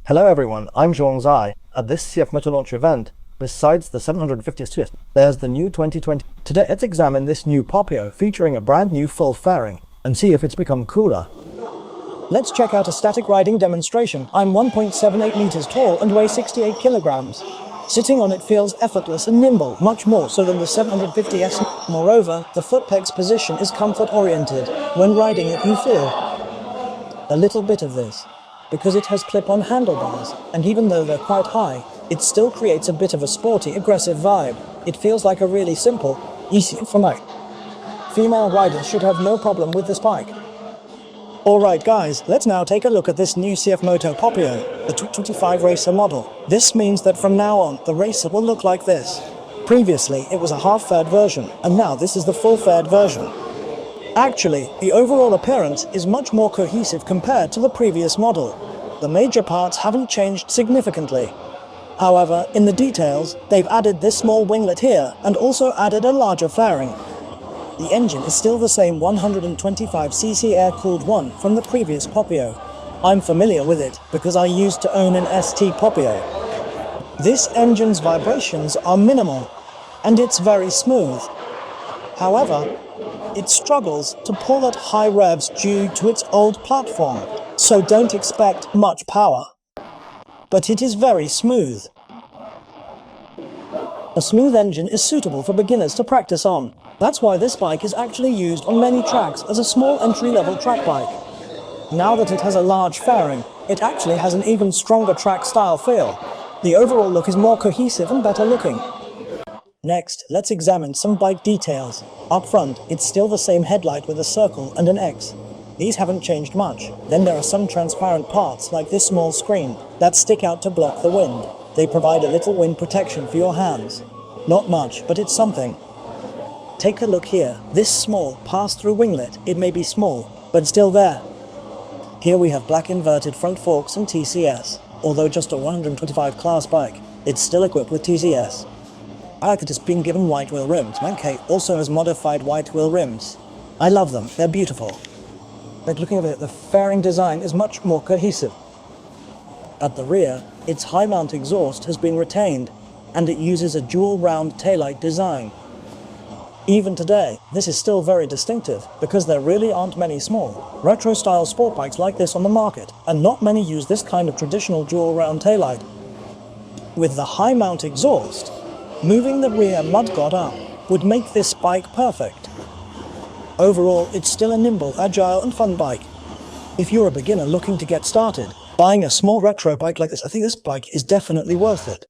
Hello everyone, I'm Chunzfeng. At this CFmoto launch event, besides the 750th twist, there's the new 2020. Today let's examine this new Popio featuring a brand new full fairing and see if it's become cooler. Let's check out a static riding demonstration. I'm 1.78 meters tall and weigh 68 kilograms. Sitting on it feels effortless and nimble, much more so than the 750S. Moreover, the foot peg's position is comfort-oriented. When riding it, you feel a little bit of this, because it has clip-on handlebars, and even though they're quite high, it still creates a bit of a sporty, aggressive vibe. It feels like a really simple, easy for night. Female riders should have no problem with this bike. Alright guys, let's now take a look at this new CFmoto Popio, the 225 Racer model. This means that from now on, the Racer will look like this. Previously, it was a half-faired version, and now this is the full-faired version. Actually, the overall appearance is much more cohesive compared to the previous model. The major parts haven't changed significantly. However, in the details, they've added this small winglet here and also added a larger fairing. The engine is still the same 125cc air-cooled one from the previous Popio. I'm familiar with it because I used to own an ST Popio. This engine's vibrations are minimal and it's very smooth. However, it struggles to pull at high revs due to its old platform, so don't expect much power. But it is very smooth. A smooth engine is suitable for beginners to practice on. That's why this bike is actually used on many tracks as a small entry-level track bike. Now that it has a large fairing, it actually has an even stronger track-style feel. The overall look is more cohesive and better looking. Next, let's examine some bike details. Up front, it's still the same headlight with a circle and an X. These haven't changed much. Then there are some transparent parts like this small screen that stick out to block the wind. They provide a little wind protection for your hands. Not much, but it's something. Take a look here. This small pass-through winglet, it may be small, but still there. Here we have black inverted front forks and TCS. Although just a 125 class bike, it's still equipped with TCS. I like that it's been given white wheel rims. Mankei also has modified white wheel rims. I love them, they're beautiful. But looking at it, the fairing design is much more cohesive. At the rear, its high mount exhaust has been retained, and it uses a dual round taillight design. Even today, this is still very distinctive, because there really aren't many small, retro-style sport bikes like this on the market, and not many use this kind of traditional dual round taillight. With the high mount exhaust, moving the rear mudguard up would make this bike perfect. Overall, it's still a nimble, agile and fun bike. If you're a beginner looking to get started, buying a small retro bike like this, I think this bike is definitely worth it.